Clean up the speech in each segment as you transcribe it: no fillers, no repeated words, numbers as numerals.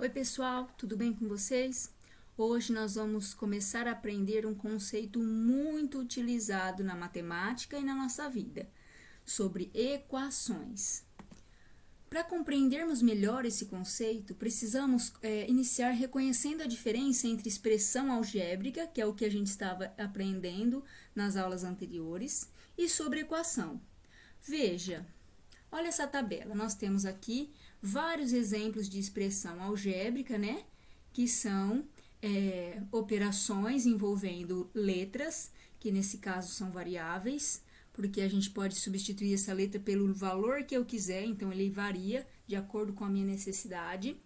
Oi, pessoal, tudo bem com vocês? Hoje nós vamos começar a aprender um conceito muito utilizado na matemática e na nossa vida, sobre equações. Para compreendermos melhor esse conceito, precisamos iniciar reconhecendo a diferença entre expressão algébrica, que é o que a gente estava aprendendo nas aulas anteriores, e sobre equação. Veja, olha essa tabela, nós temos aqui vários exemplos de expressão algébrica, né? Que são operações envolvendo letras, que nesse caso são variáveis, porque a gente pode substituir essa letra pelo valor que eu quiser, então ele varia de acordo com a minha necessidade.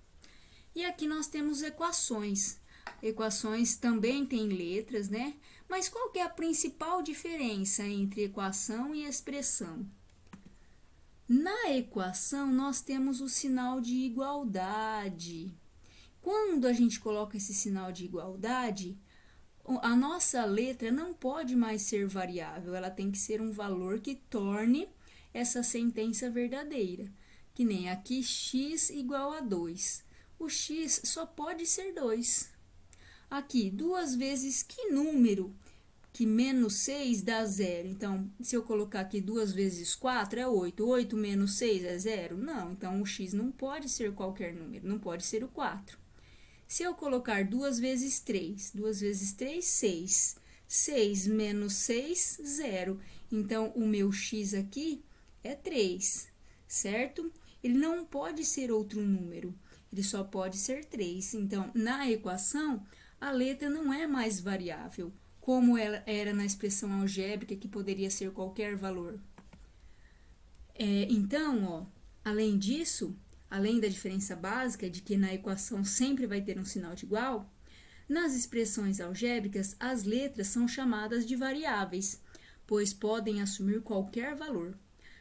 E aqui nós temos equações. Equações também têm letras, né? Mas qual que é a principal diferença entre equação e expressão? Na equação, nós temos o sinal de igualdade. Quando a gente coloca esse sinal de igualdade, a nossa letra não pode mais ser variável, ela tem que ser um valor que torne essa sentença verdadeira. Que nem aqui, x igual a 2. O x só pode ser 2. Aqui, 2 vezes que número? Que menos 6 dá 0. Então, se eu colocar aqui 2 vezes 4 é 8. 8 menos 6 é 0? Não, então o x não pode ser qualquer número, não pode ser o 4. Se eu colocar 2 vezes 3, 2 vezes 3, 6. 6 menos 6, 0. Então, o meu x aqui é 3, certo? Ele não pode ser outro número, ele só pode ser 3. Então, na equação, a letra não é mais variável, como ela era na expressão algébrica, que poderia ser qualquer valor. Então, ó, além disso, além da diferença básica de que na equação sempre vai ter um sinal de igual, nas expressões algébricas, as letras são chamadas de variáveis, pois podem assumir qualquer valor.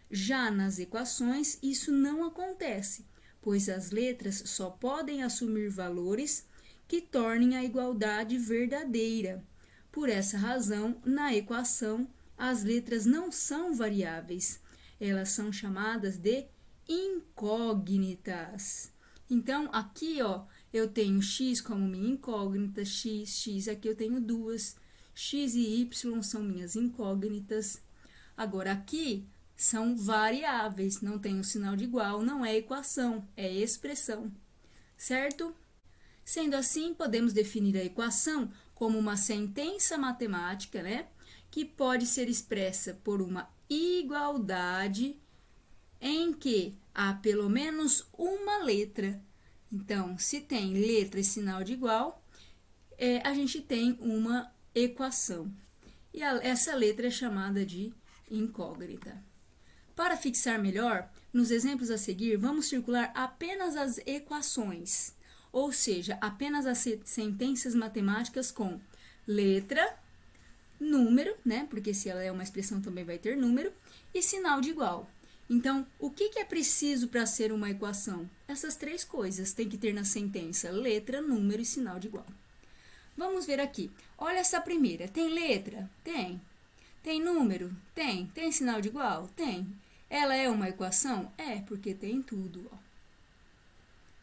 Já nas equações, isso não acontece, pois as letras só podem assumir valores que tornem a igualdade verdadeira. Por essa razão, na equação, as letras não são variáveis, elas são chamadas de incógnitas. Então, aqui, ó, eu tenho x como minha incógnita, x, aqui eu tenho duas, x e y são minhas incógnitas. Agora, aqui são variáveis, não tem o sinal de igual, não é equação, é expressão, certo? Sendo assim, podemos definir a equação como uma sentença matemática, né, que pode ser expressa por uma igualdade em que há pelo menos uma letra. Então, se tem letra e sinal de igual, a gente tem uma equação. E essa letra é chamada de incógnita. Para fixar melhor, nos exemplos a seguir, vamos circular apenas as equações, ou seja, apenas as sentenças matemáticas com letra, número, né? Porque se ela é uma expressão também vai ter número, e sinal de igual. Então, o que é preciso para ser uma equação? Essas três coisas tem que ter na sentença: letra, número e sinal de igual. Vamos ver aqui. Olha essa primeira. Tem letra? Tem. Tem número? Tem. Tem sinal de igual? Tem. Ela é uma equação? É, porque tem tudo, ó.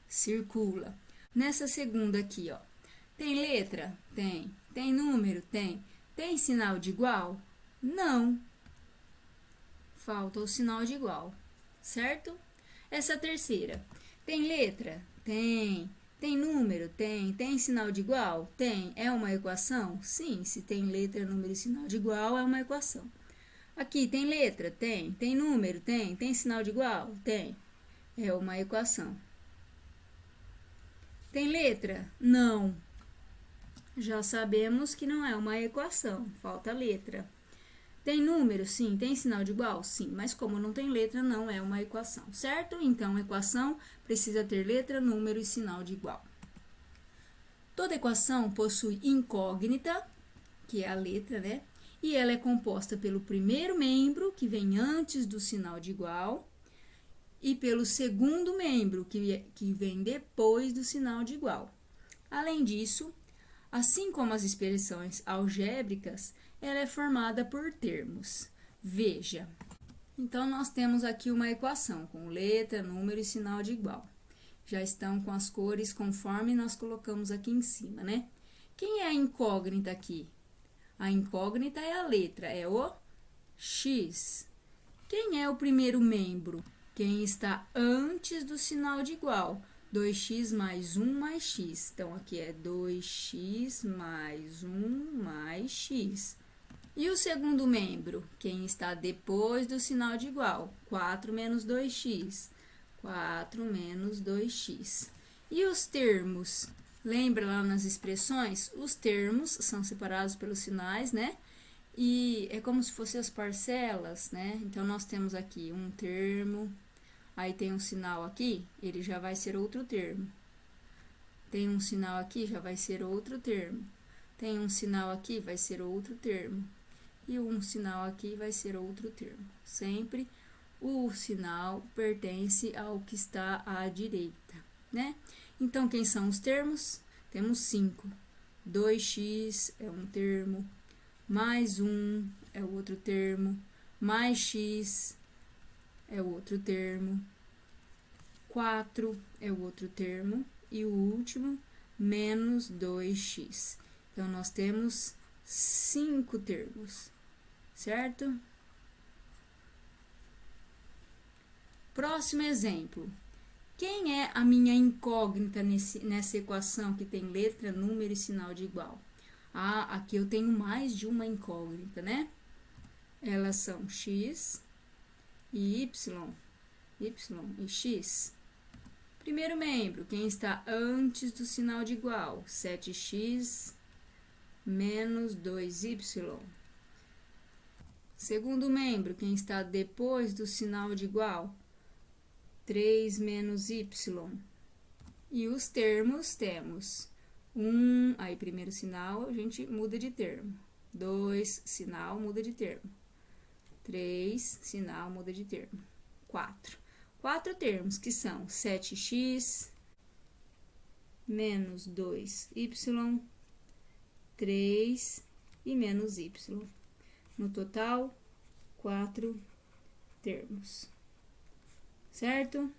Circula. Nessa segunda aqui, ó. Tem letra? Tem. Tem número? Tem. Tem sinal de igual? Não. Falta o sinal de igual, certo? Essa terceira. Tem letra? Tem. Tem número? Tem. Tem sinal de igual? Tem. É uma equação? Sim, se tem letra, número e sinal de igual, é uma equação. Aqui, tem letra? Tem. Tem número? Tem. Tem sinal de igual? Tem. É uma equação. Tem letra? Não. Já sabemos que não é uma equação, falta letra. Tem número? Sim. Tem sinal de igual? Sim. Mas como não tem letra, não é uma equação, certo? Então, a equação precisa ter letra, número e sinal de igual. Toda equação possui incógnita, que é a letra, né? E ela é composta pelo primeiro membro, que vem antes do sinal de igual, e pelo segundo membro, que vem depois do sinal de igual. Além disso, assim como as expressões algébricas, ela é formada por termos. Veja, então nós temos aqui uma equação com letra, número e sinal de igual. já estão com as cores conforme nós colocamos aqui em cima, né? Quem é a incógnita aqui? A incógnita é a letra, é o X. Quem é o primeiro membro? Quem está antes do sinal de igual. 2x mais 1 mais x. Então, aqui é 2x mais 1 mais x. E o segundo membro? Quem está depois do sinal de igual. 4 menos 2x. 4 menos 2x. E os termos? Lembra lá nas expressões? Os termos são separados pelos sinais, né? E é como se fossem as parcelas, né? Então, nós temos aqui um termo, aí tem um sinal aqui, ele já vai ser outro termo. Tem um sinal aqui, já vai ser outro termo. Tem um sinal aqui, vai ser outro termo. E um sinal aqui vai ser outro termo. Sempre o sinal pertence ao que está à direita, né? Então, quem são os termos? Temos 5. 2x é um termo, mais 1 é o outro termo, mais x é o outro termo, 4 é o outro termo, e o último, menos 2x. Então, nós temos 5 termos, certo? Próximo exemplo. Quem é a minha incógnita nessa equação que tem letra, número e sinal de igual? Ah, aqui eu tenho mais de uma incógnita, né? Elas são x e y e x. Primeiro membro, quem está antes do sinal de igual? 7x menos 2y. Segundo membro, quem está depois do sinal de igual? 3 menos y. E os termos temos 1, aí primeiro sinal a gente muda de termo. 2, sinal muda de termo. 3, sinal muda de termo. 4. 4 termos que são 7x menos 2y, 3 e menos y. No total, 4 termos. Certo?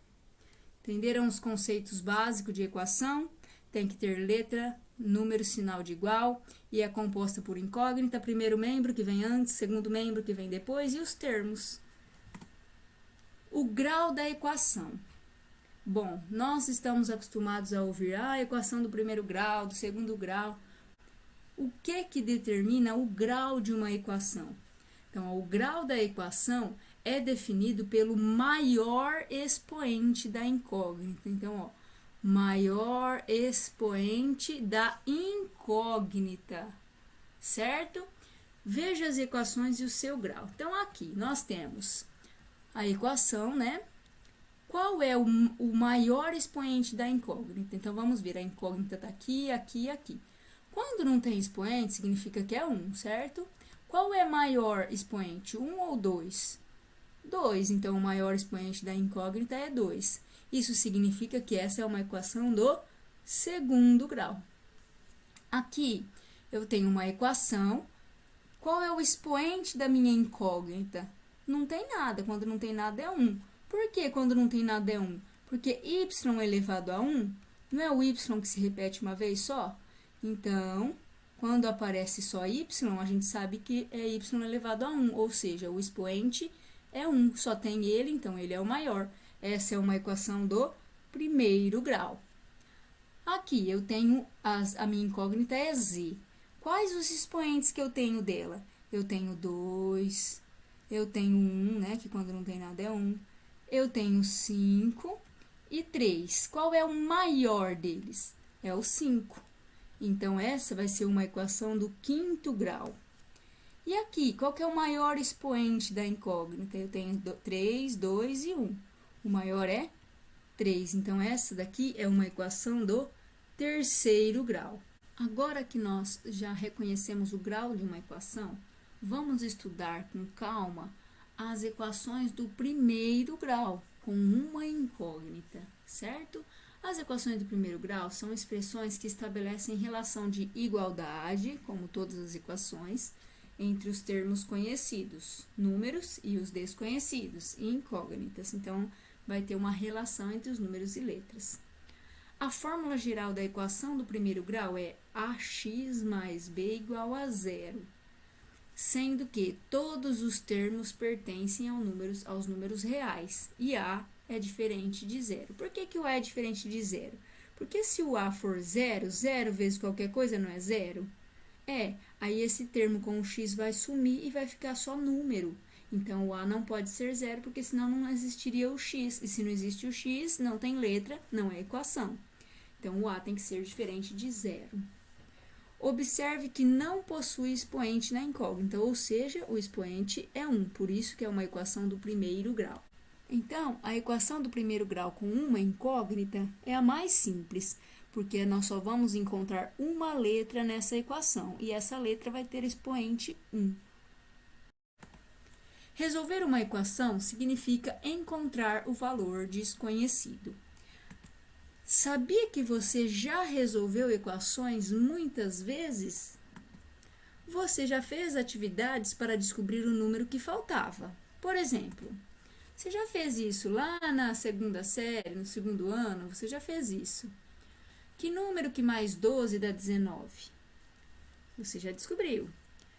Entenderam os conceitos básicos de equação? Tem que ter letra, número, sinal de igual, e é composta por incógnita, primeiro membro que vem antes, segundo membro que vem depois, e os termos. O grau da equação. Bom, nós estamos acostumados a ouvir a equação do primeiro grau, do segundo grau. O que determina o grau de uma equação? Então, o grau da equação é definido pelo maior expoente da incógnita. Então, ó, maior expoente da incógnita, certo? Veja as equações e o seu grau. Então, aqui nós temos a equação, né? Qual é o maior expoente da incógnita? Então, vamos ver, a incógnita está aqui, aqui e aqui. Quando não tem expoente, significa que é 1, certo? Qual é maior expoente, 1 ou 2? 2, então o maior expoente da incógnita é 2. Isso significa que essa é uma equação do segundo grau. Aqui eu tenho uma equação. Qual é o expoente da minha incógnita? Não tem nada, quando não tem nada é 1. Por que quando não tem nada é 1? Porque y elevado a 1, não é o y que se repete uma vez só? Então, quando aparece só y, a gente sabe que é y elevado a 1, ou seja, o expoente é 1, só tem ele, então ele é o maior. Essa é uma equação do primeiro grau. Aqui eu tenho, a minha incógnita é z. Quais os expoentes que eu tenho dela? Eu tenho 2, eu tenho 1, né, que quando não tem nada é 1. Eu tenho 5 e 3. Qual é o maior deles? É o 5. Então, essa vai ser uma equação do quinto grau. E aqui, qual que é o maior expoente da incógnita? Eu tenho 3, 2 e 1. O maior é 3. Então, essa daqui é uma equação do terceiro grau. Agora que nós já reconhecemos o grau de uma equação, vamos estudar com calma as equações do primeiro grau, com uma incógnita, certo? As equações do primeiro grau são expressões que estabelecem relação de igualdade, como todas as equações, entre os termos conhecidos, números, e os desconhecidos, incógnitas. Então, vai ter uma relação entre os números e letras. A fórmula geral da equação do primeiro grau é ax mais b igual a zero, sendo que todos os termos pertencem aos números reais e a é diferente de zero. Por que o a é diferente de zero? Porque se o a for zero, zero vezes qualquer coisa não é zero? Aí esse termo com o x vai sumir e vai ficar só número. Então, o a não pode ser zero, porque senão não existiria o x. E se não existe o x, não tem letra, não é equação. Então, o a tem que ser diferente de zero. Observe que não possui expoente na incógnita, ou seja, o expoente é 1, por isso que é uma equação do primeiro grau. Então, a equação do primeiro grau com uma incógnita é a mais simples, porque nós só vamos encontrar uma letra nessa equação, e essa letra vai ter expoente 1. Resolver uma equação significa encontrar o valor desconhecido. Sabia que você já resolveu equações muitas vezes? Você já fez atividades para descobrir o número que faltava. Por exemplo, você já fez isso lá na segunda série, no segundo ano? Você já fez isso. Que número que mais 12 dá 19? Você já descobriu.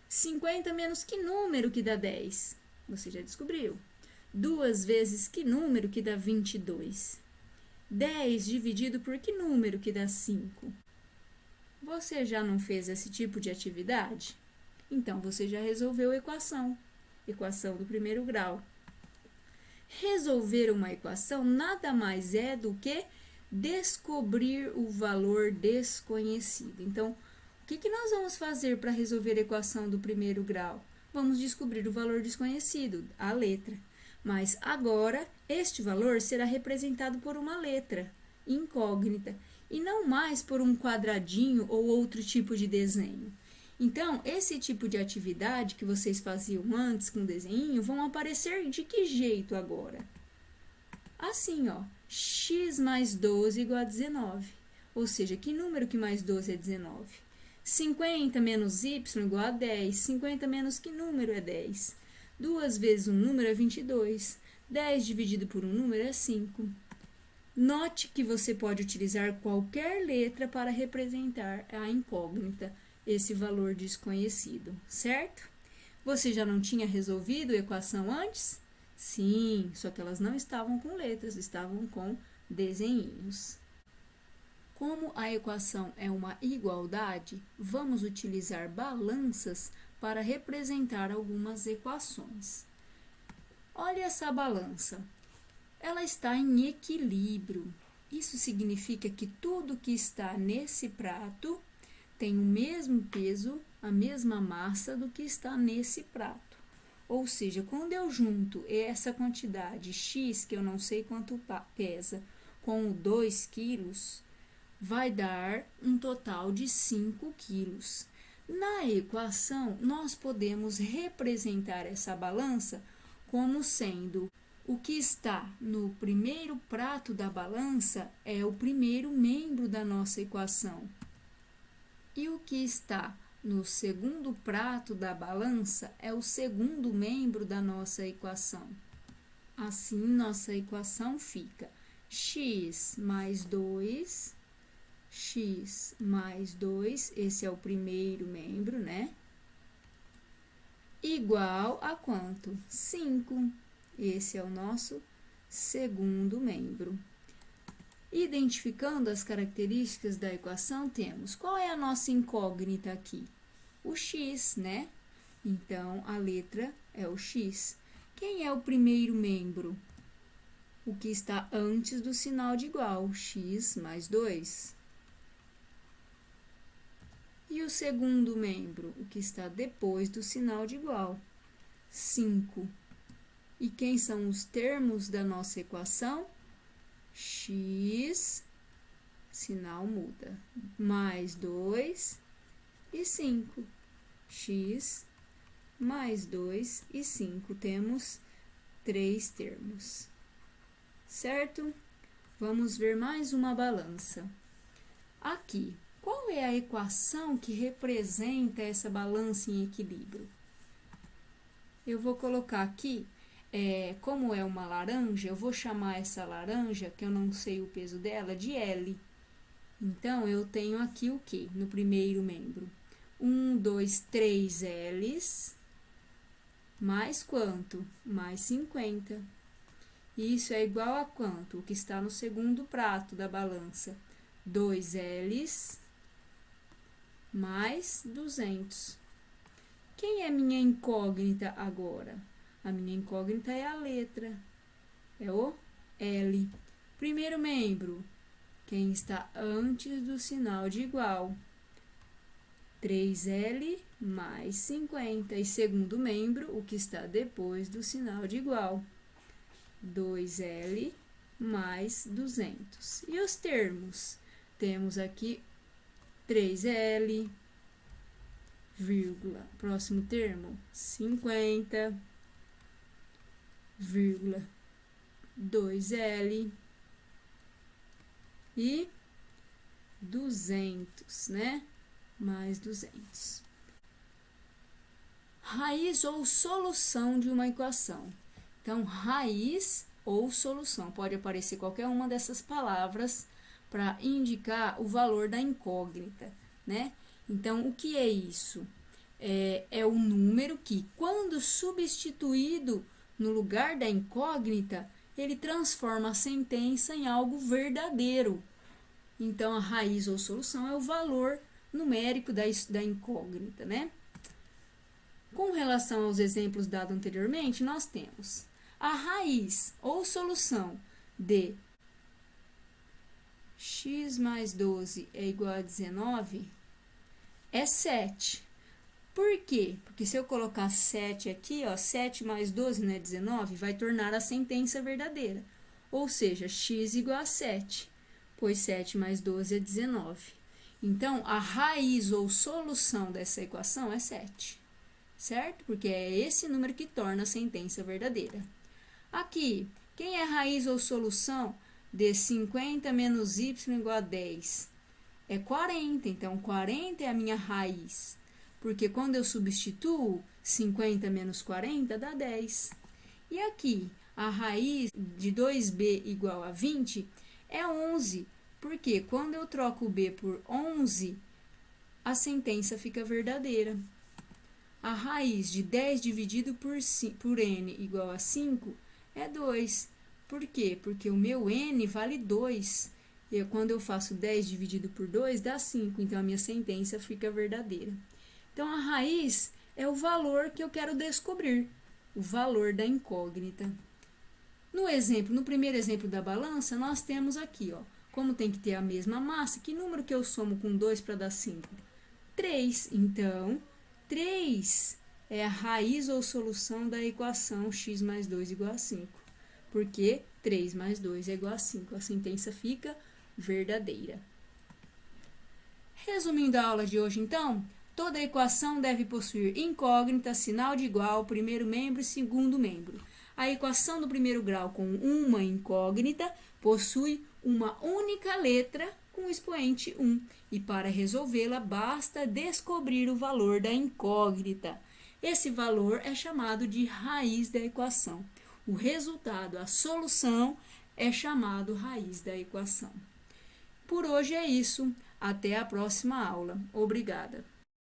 50 menos que número que dá 10? Você já descobriu. 2 vezes que número que dá 22? 10 dividido por que número que dá 5? Você já não fez esse tipo de atividade? Então, você já resolveu a equação do primeiro grau. Resolver uma equação nada mais é do que descobrir o valor desconhecido. Então, o que nós vamos fazer para resolver a equação do primeiro grau? Vamos descobrir o valor desconhecido, a letra. Mas agora, este valor será representado por uma letra incógnita e não mais por um quadradinho ou outro tipo de desenho. Então, esse tipo de atividade que vocês faziam antes com desenho vão aparecer de que jeito agora? Assim, ó, x mais 12 igual a 19. Ou seja, que número que mais 12 é 19? 50 menos y igual a 10. 50 menos que número é 10? 2 vezes um número é 22. 10 dividido por um número é 5. Note que você pode utilizar qualquer letra para representar a incógnita, esse valor desconhecido, certo? Você já não tinha resolvido a equação antes? Sim, só que elas não estavam com letras, estavam com desenhinhos. Como a equação é uma igualdade, vamos utilizar balanças para representar algumas equações. Olha essa balança. Ela está em equilíbrio. Isso significa que tudo que está nesse prato tem o mesmo peso, a mesma massa do que está nesse prato. Ou seja, quando eu junto essa quantidade X, que eu não sei quanto pesa, com 2 quilos, vai dar um total de 5 quilos. Na equação, nós podemos representar essa balança como sendo o que está no primeiro prato da balança é o primeiro membro da nossa equação. E o que está no segundo prato da balança é o segundo membro da nossa equação. Assim, nossa equação fica x mais 2, esse é o primeiro membro, né? Igual a quanto? 5. Esse é o nosso segundo membro. Identificando as características da equação, temos qual é a nossa incógnita aqui? O x, né? Então, a letra é o x. Quem é o primeiro membro? O que está antes do sinal de igual, x mais 2. E o segundo membro? O que está depois do sinal de igual, 5. E quem são os termos da nossa equação? X, sinal muda, mais 2 e 5. X mais 2 e 5. Temos 3 termos, certo? Vamos ver mais uma balança. Aqui, qual é a equação que representa essa balança em equilíbrio? Eu vou colocar aqui, como é uma laranja, eu vou chamar essa laranja, que eu não sei o peso dela, de L. Então, eu tenho aqui o quê? No primeiro membro? 1, 2, 3 L's, mais quanto? Mais 50. Isso é igual a quanto? O que está no segundo prato da balança. 2 L's, mais 200. Quem é minha incógnita agora? A minha incógnita é a letra. É o L. Primeiro membro, quem está antes do sinal de igual. 3L mais 50. E segundo membro, o que está depois do sinal de igual. 2L mais 200. E os termos? Temos aqui 3L, vírgula, próximo termo, 50, vírgula, 2L e 200, né? Mais 200. Raiz ou solução de uma equação. Então, raiz ou solução. Pode aparecer qualquer uma dessas palavras para indicar o valor da incógnita, né? Então, o que é isso? É o número que, quando substituído no lugar da incógnita, ele transforma a sentença em algo verdadeiro. Então, a raiz ou solução é o valor numérico da incógnita, né? Com relação aos exemplos dados anteriormente, nós temos a raiz ou solução de x mais 12 é igual a 19 é 7. Por quê? Porque se eu colocar 7 aqui, ó, 7 mais 12 não é 19, vai tornar a sentença verdadeira. Ou seja, x igual a 7, pois 7 mais 12 é 19. Então, a raiz ou solução dessa equação é 7, certo? Porque é esse número que torna a sentença verdadeira. Aqui, quem é raiz ou solução de 50 menos y igual a 10? É 40, então 40 é a minha raiz. Porque quando eu substituo 50 menos 40 dá 10. E aqui, a raiz de 2b igual a 20 é 11. Porque quando eu troco o b por 11, a sentença fica verdadeira. A raiz de 10 dividido por n igual a 5 é 2. Por quê? Porque o meu n vale 2. E quando eu faço 10 dividido por 2, dá 5. Então, a minha sentença fica verdadeira. Então, a raiz é o valor que eu quero descobrir. O valor da incógnita. No primeiro exemplo da balança, nós temos aqui, ó. Como tem que ter a mesma massa, que número que eu somo com 2 para dar 5? 3. Então, 3 é a raiz ou solução da equação x mais 2 igual a 5. Porque 3 mais 2 é igual a 5. A sentença fica verdadeira. Resumindo a aula de hoje, então, toda equação deve possuir incógnita, sinal de igual, primeiro membro e segundo membro. A equação do primeiro grau com uma incógnita possui uma única letra com expoente 1. E para resolvê-la, basta descobrir o valor da incógnita. Esse valor é chamado de raiz da equação. O resultado, a solução, é chamado raiz da equação. Por hoje é isso. Até a próxima aula. Obrigada.